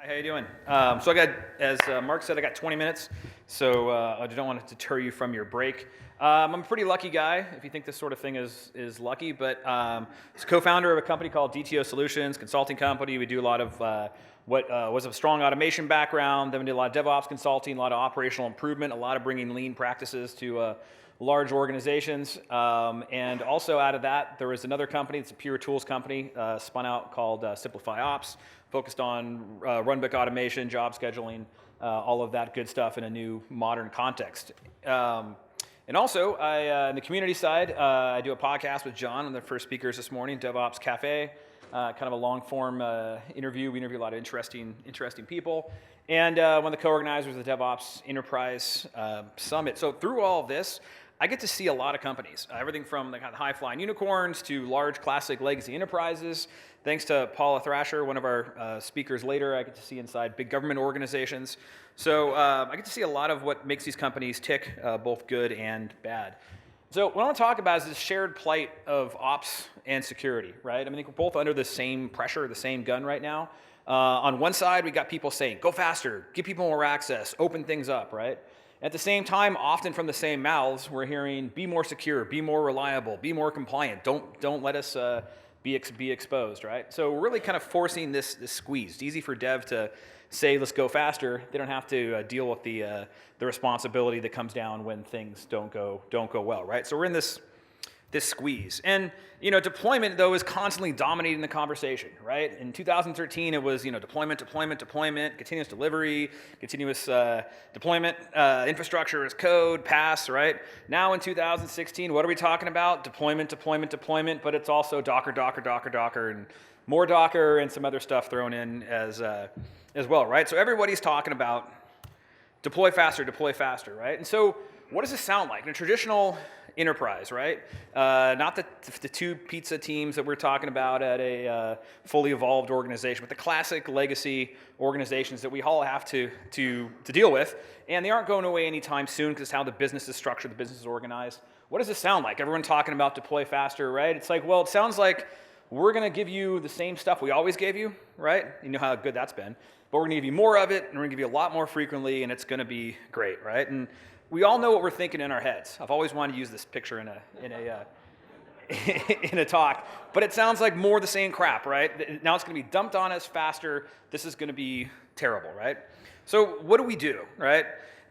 Hi, how you doing? So I got, as Mark said, I got 20 minutes, so I don't want to deter you from your break. I'm a pretty lucky guy, if you think this sort of thing is lucky, but I'm co-founder of a company called DTO Solutions, consulting company. We do a lot of what was a strong automation background, then we did a lot of DevOps consulting, a lot of operational improvement, a lot of bringing lean practices to large organizations. And also out of that, there was another company, it's a pure tools company, spun out called Simplify Ops, focused on RunDeck automation, job scheduling, all of that good stuff in a new modern context. And also, in the community side, I do a podcast with John, one of the first speakers this morning, DevOps Cafe, kind of a long-form interview. We interview a lot of interesting people. And one of the co-organizers of the DevOps Enterprise Summit. So through all of this, I get to see a lot of companies, everything from the kind of high-flying unicorns to large classic legacy enterprises. Thanks to Paula Thrasher, one of our speakers later, I get to see inside big government organizations. So I get to see a lot of what makes these companies tick, both good and bad. So what I want to talk about is this shared plight of ops and security, right? I mean, we're both under the same pressure, the same gun right now. On one side, we got people saying, go faster, give people more access, open things up, right? At the same time, often from the same mouths, we're hearing, be more secure, be more reliable, be more compliant, don't let us be exposed, right? So we're really kind of forcing this squeeze. It's easy for dev to say, let's go faster. They don't have to deal with the responsibility that comes down when things don't go well, right? So we're in this squeeze. And, deployment, though, is constantly dominating the conversation, right? In 2013, it was, deployment, continuous delivery, continuous deployment, infrastructure as code, PaaS, right? Now in 2016, what are we talking about? Deployment, but it's also Docker, and more Docker and some other stuff thrown in as well, right? So everybody's talking about deploy faster, right? And so what does this sound like? In a traditional enterprise, right? Not the two pizza teams that we're talking about at a fully evolved organization, but the classic legacy organizations that we all have to deal with, and they aren't going away anytime soon because it's how the business is structured, the business is organized. What does this sound like? Everyone talking about deploy faster, right? It's like, well, it sounds like we're going to give you the same stuff we always gave you, right? You know how good that's been. But we're going to give you more of it, and we're going to give you a lot more frequently, and it's going to be great, right? And we all know what we're thinking in our heads. I've always wanted to use this picture in a talk, but it sounds like more the same crap, right? Now it's going to be dumped on us faster. This is going to be terrible, right? So what do we do, right?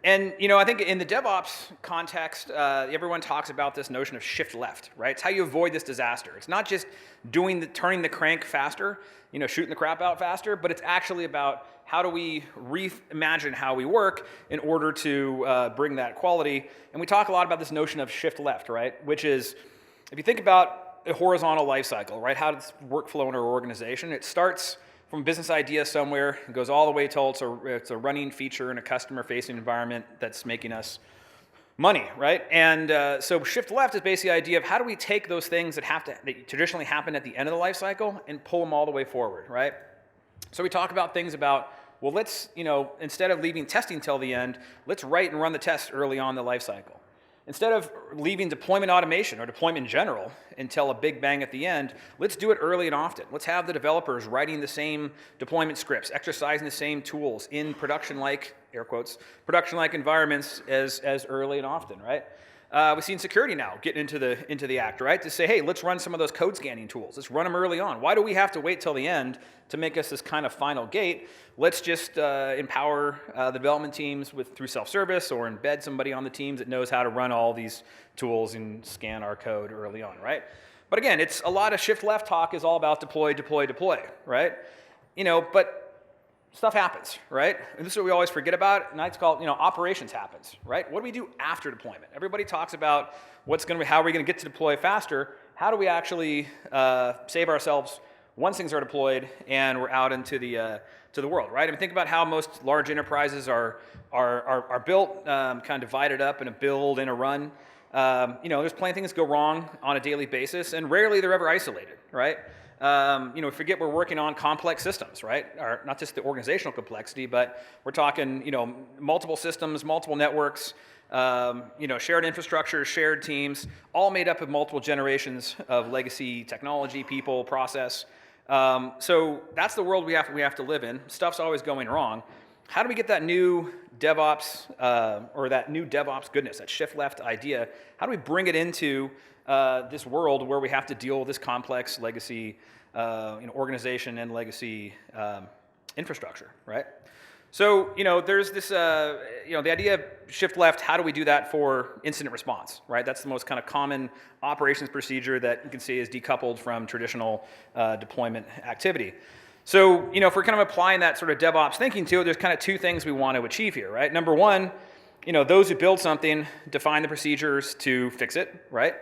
And I think in the DevOps context, everyone talks about this notion of shift left, right? It's how you avoid this disaster. It's not just turning the crank faster, shooting the crap out faster, but it's actually about how do we reimagine how we work in order to bring that quality. And we talk a lot about this notion of shift left, right? Which is, if you think about a horizontal life cycle, right? How does workflow in our organization? It starts from a business idea somewhere, it goes all the way till it's a running feature in a customer-facing environment that's making us money, right? And so shift left is basically the idea of how do we take those things that traditionally happen at the end of the life cycle and pull them all the way forward, right? So we talk about things about, well, let's, instead of leaving testing till the end, let's write and run the test early on in the life cycle. Instead of leaving deployment automation or deployment in general until a big bang at the end, let's do it early and often. Let's have the developers writing the same deployment scripts, exercising the same tools in production-like, air quotes, production-like environments as early and often, right? We've seen security now getting into the act, right? To say, hey, let's run some of those code scanning tools. Let's run them early on. Why do we have to wait till the end to make us this kind of final gate? Let's just empower the development teams through self-service or embed somebody on the teams that knows how to run all these tools and scan our code early on, right? But again, it's a lot of shift left talk is all about deploy, right? But stuff happens, right? And this is what we always forget about, and that's called, operations happens, right? What do we do after deployment? Everybody talks about how are we going to get to deploy faster? How do we actually save ourselves once things are deployed and we're out into the world, right? I mean, think about how most large enterprises are built, kind of divided up in a build and a run. There's plenty of things that go wrong on a daily basis, and rarely they're ever isolated, right? Forget we're working on complex systems, right? Or not just the organizational complexity, but we're talking, multiple systems, multiple networks, shared infrastructure, shared teams, all made up of multiple generations of legacy technology, people, process. So that's the world we have to live in. Stuff's always going wrong. How do we get that new DevOps or that new DevOps goodness, that shift left idea? How do we bring it into this world where we have to deal with this complex legacy organization and legacy infrastructure, right? So, there's this, the idea of shift left, how do we do that for incident response, right? That's the most kind of common operations procedure that you can see is decoupled from traditional deployment activity. So, if we're kind of applying that sort of DevOps thinking to it, there's kind of two things we want to achieve here, right? Number one, those who build something define the procedures to fix it, right?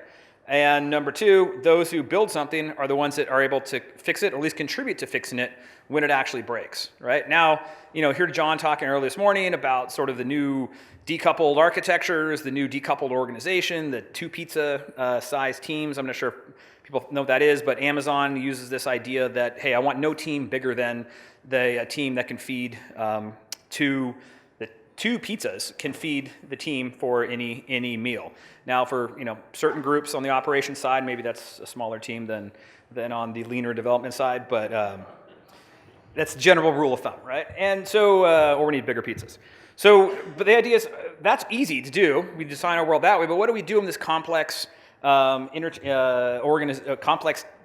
And number two, those who build something are the ones that are able to fix it, or at least contribute to fixing it when it actually breaks, right? Now, hear John talking earlier this morning about sort of the new decoupled architectures, the new decoupled organization, the 2 pizza size teams. I'm not sure if people know what that is, but Amazon uses this idea that, hey, I want no team bigger than the team that can feed two pizzas can feed the team for any meal. Now, for certain groups on the operations side, maybe that's a smaller team than on the leaner development side, but that's the general rule of thumb, right? And so, or we need bigger pizzas. So, but the idea is that's easy to do. We design our world that way. But what do we do in this complex, complex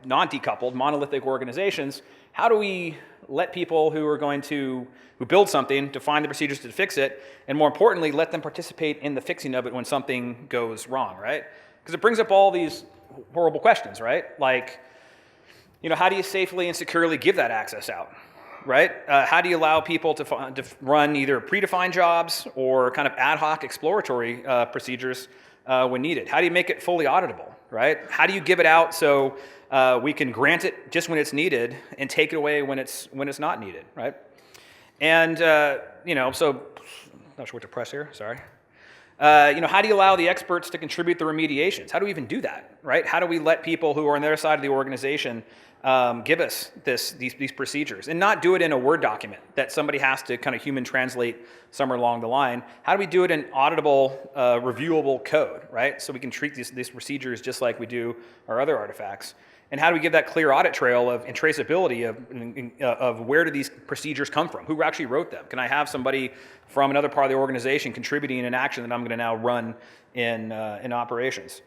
non-decoupled monolithic organizations? How do we let people who build something define the procedures to fix it, and more importantly, let them participate in the fixing of it when something goes wrong, right? Because it brings up all these horrible questions, right? Like, how do you safely and securely give that access out, right? How do you allow people to run either predefined jobs or kind of ad hoc exploratory procedures when needed? How do you make it fully auditable, right? How do you give it out so we can grant it just when it's needed and take it away when it's not needed, right? And so not sure what to press here. Sorry. How do you allow the experts to contribute the remediations? How do we even do that, right? How do we let people who are on their side of the organization give us these procedures and not do it in a Word document that somebody has to kind of human translate somewhere along the line? How do we do it in auditable, reviewable code, right? So we can treat these procedures just like we do our other artifacts. And how do we give that clear audit trail and traceability of where do these procedures come from? Who actually wrote them? Can I have somebody from another part of the organization contributing an action that I'm going to now run in operations?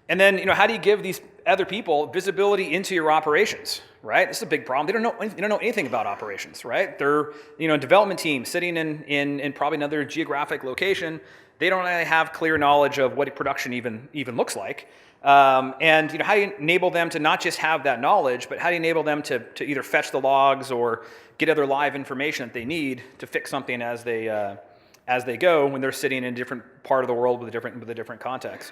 And then, how do you give these other people visibility into your operations, right? This is a big problem. They don't know anything about operations, right? They're, a development team sitting in probably another geographic location. They don't really have clear knowledge of what production even looks like. And how do you enable them to not just have that knowledge, but how do you enable them to either fetch the logs or get other live information that they need to fix something as they go when they're sitting in a different part of the world with a different context?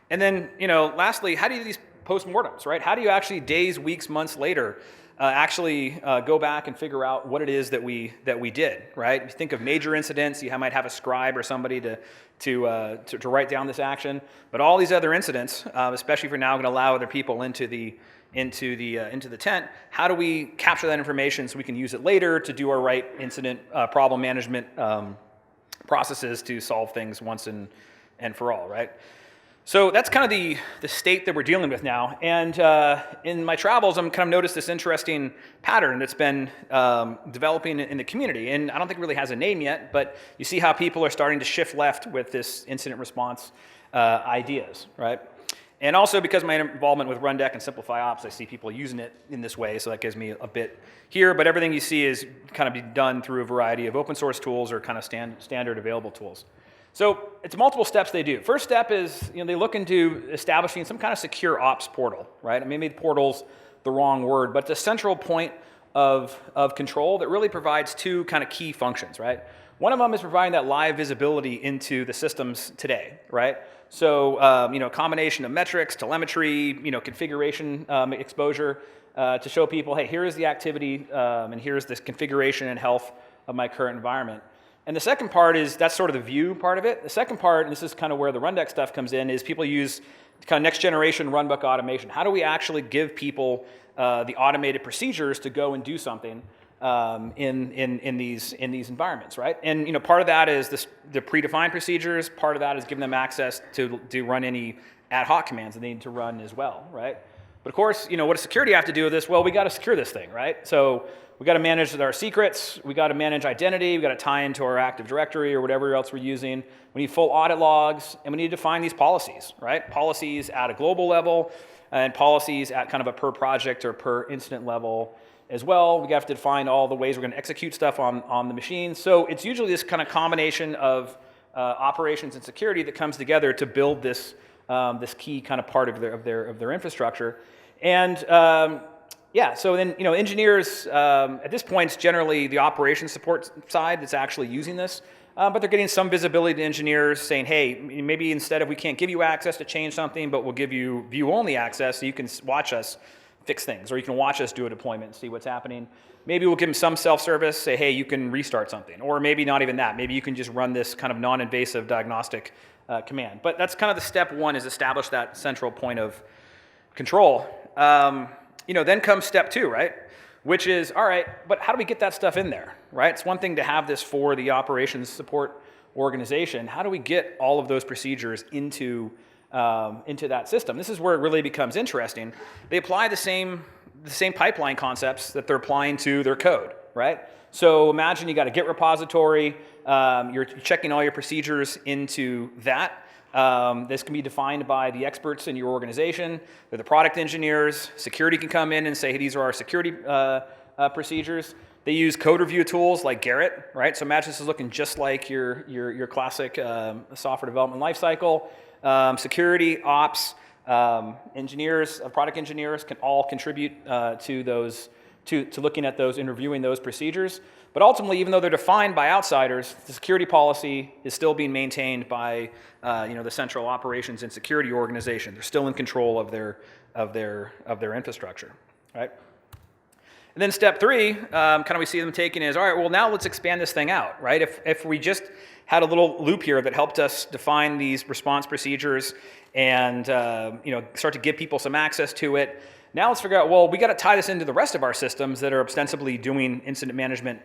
And then, lastly, how do you do these postmortems, right? How do you actually days, weeks, months later actually go back and figure out what it is that we did, right? If you think of major incidents, you might have a scribe or somebody to write down this action. But all these other incidents, especially if you're now going to allow other people into the tent, how do we capture that information so we can use it later to do our right incident problem management processes to solve things once and for all, right? So that's kind of the state that we're dealing with now. And in my travels, I'm kind of noticed this interesting pattern that's been developing in the community. And I don't think it really has a name yet, but you see how people are starting to shift left with this incident response ideas, right? And also because of my involvement with RunDeck and Simplify Ops, I see people using it in this way, so that gives me a bit here. But everything you see is kind of be done through a variety of open source tools or kind of standard available tools. So it's multiple steps they do. First step is they look into establishing some kind of secure ops portal, right? Maybe portal's the wrong word, but it's a central point of control that really provides two kind of key functions, right? One of them is providing that live visibility into the systems today, right? So a combination of metrics, telemetry, configuration exposure to show people, hey, here is the activity and here's this configuration and health of my current environment. And the second part is, that's sort of the view part of it. The second part, and this is kind of where the RunDeck stuff comes in, is people use kind of next generation runbook automation. How do we actually give people the automated procedures to go and do something in these environments, right? And part of that is the predefined procedures. Part of that is giving them access to run any ad hoc commands that they need to run as well, right? But of course, what does security have to do with this? Well, we got to secure this thing, right? So we got to manage our secrets, we got to manage identity, we got to tie into our Active Directory or whatever else we're using. We need full audit logs, and we need to define these policies, right? Policies at a global level, and policies at kind of a per project or per incident level as well. We have to define all the ways we're going to execute stuff on the machine. So it's usually this kind of combination of operations and security that comes together to build this this key kind of part of their infrastructure. And yeah, so then engineers at this point, it's generally the operations support side that's actually using this. But they're getting some visibility to engineers saying, hey, maybe instead of we can't give you access to change something, but we'll give you view-only access so you can watch us fix things, or you can watch us do a deployment and see what's happening. Maybe we'll give them some self-service, say, hey, you can restart something. Or maybe not even that. Maybe you can just run this kind of non-invasive diagnostic command. But that's kind of the step one, is establish that central point of control. Then comes step two, right? Which is, all right, but how do we get that stuff in there, right? It's one thing to have this for the operations support organization. How do we get all of those procedures into that system? This is where it really becomes interesting. They apply the same pipeline concepts that they're applying to their code, right? So imagine you got a Git repository, you're checking all your procedures into that. This can be defined by the experts in your organization. They're the product engineers. Security can come in and say, hey, these are our security procedures. They use code review tools like Garrett, right? So imagine this is looking just like your classic software development lifecycle. Security, ops, engineers, product engineers can all contribute to those, to looking at those and reviewing those procedures. But ultimately, even though they're defined by outsiders, the security policy is still being maintained by the central operations and security organization. They're still in control of their infrastructure, right? And then step three, kind of we see them taking is, all right, well, now let's expand this thing out, right? If we just had a little loop here that helped us define these response procedures and start to give people some access to it, now let's figure out, well, we got to tie this into the rest of our systems that are ostensibly doing incident management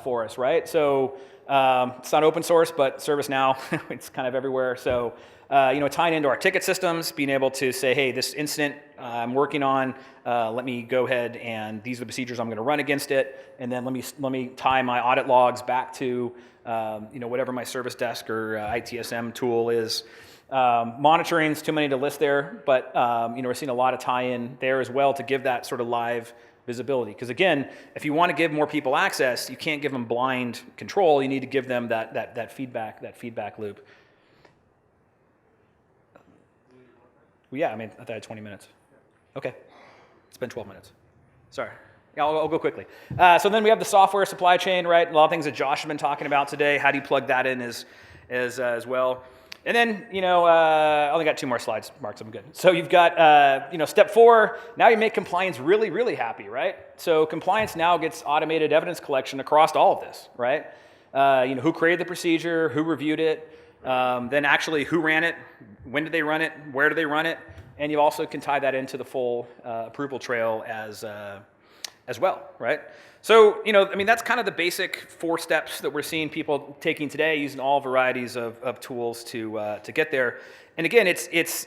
for us, right? So it's not open source, but ServiceNow, it's kind of everywhere. So tying into our ticket systems, being able to say, hey, this incident I'm working on, let me go ahead and these are the procedures I'm going to run against it, and then let me tie my audit logs back to whatever my service desk or ITSM tool is. Monitoring is too many to list there, but we're seeing a lot of tie-in there as well to give that sort of live visibility. Because again, if you want to give more people access, you can't give them blind control. You need to give them that feedback loop. Well, yeah, I thought I had 20 minutes. Okay, it's been 12 minutes. Sorry. Yeah, I'll go quickly. So then we have the software supply chain, right? A lot of things that Josh has been talking about today. How do you plug that in as well? And then, I only got 2 more slides, Mark, so I'm good. So you've got, step 4, now you make compliance really, really happy, right? So compliance now gets automated evidence collection across all of this, right? Who created the procedure, who reviewed it, then actually who ran it, when did they run it, where do they run it, and you also can tie that into the full approval trail as well, right? So, that's kind of the basic 4 steps that we're seeing people taking today, using all varieties of tools to get there. And again, it's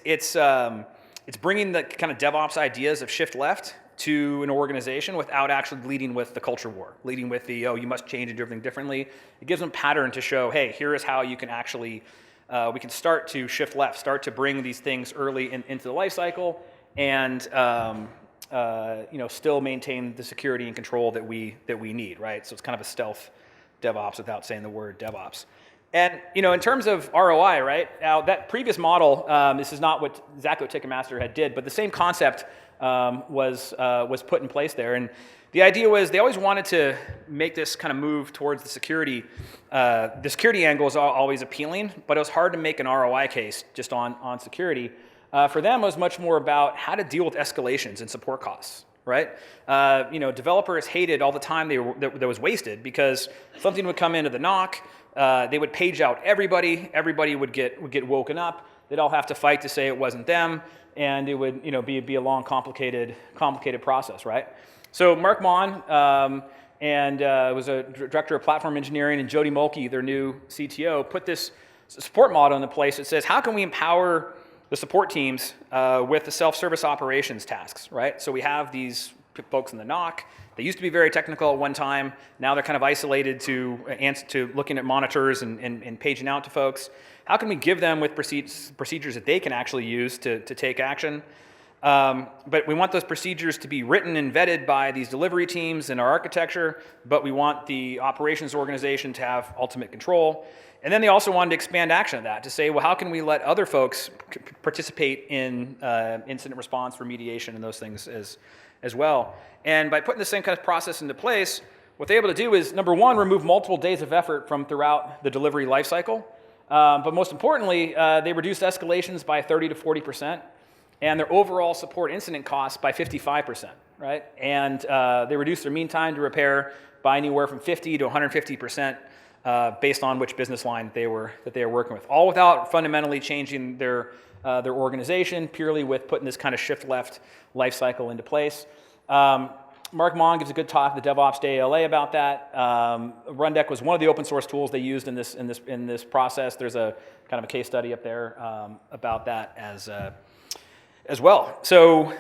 bringing the kind of DevOps ideas of shift left to an organization without actually leading with the culture war, leading with the, you must change and do everything differently. It gives them a pattern to show, hey, here is how you can actually, we can start to shift left, start to bring these things early into the life cycle, and still maintain the security and control that we need, right? So it's kind of a stealth DevOps without saying the word DevOps. And in terms of ROI, right? Now that previous model, this is not what Zacco Ticketmaster had did, but the same concept was put in place there. And the idea was they always wanted to make this kind of move towards the security. The security angle is always appealing, but it was hard to make an ROI case just on security. For them, it was much more about how to deal with escalations and support costs, right? Developers hated all the time that was wasted because something would come into the NOC, they would page out everybody would get woken up, they'd all have to fight to say it wasn't them, and it would be a long, complicated process, right? So Mark Mon was a director of platform engineering, and Jody Mulkey, their new CTO, put this support model into place that says, how can we empower the support teams with the self-service operations tasks, right? So we have these folks in the NOC. They used to be very technical at one time. Now they're kind of isolated to looking at monitors and paging out to folks. How can we give them with procedures that they can actually use to take action? But we want those procedures to be written and vetted by these delivery teams in our architecture, but we want the operations organization to have ultimate control. And then they also wanted to expand action of that, to say, well, how can we let other folks participate in incident response, remediation, and those things as well. And by putting the same kind of process into place, what they're able to do is, number one, remove multiple days of effort from throughout the delivery lifecycle. But most importantly, they reduced escalations by 30 to 40%, and their overall support incident costs by 55%, right? And they reduced their mean time to repair by anywhere from 50 to 150%, based on which business line that they were working with, all without fundamentally changing their organization, purely with putting this kind of shift left life cycle into place. Mark Mon gives a good talk at the DevOps Day ALA about that. RunDeck was one of the open source tools they used in this process. There's a kind of a case study up there about that as well. So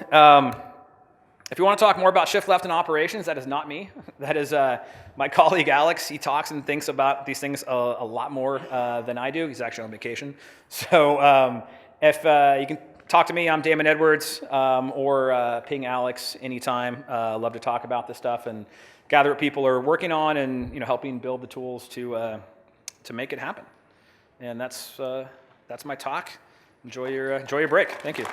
if you want to talk more about shift left in operations, that is not me. That is my colleague Alex. He talks and thinks about these things a lot more than I do. He's actually on vacation. So if you can talk to me, I'm Damon Edwards, or ping Alex anytime. Love to talk about this stuff and gather what people are working on and helping build the tools to make it happen. And that's my talk. Enjoy your break. Thank you.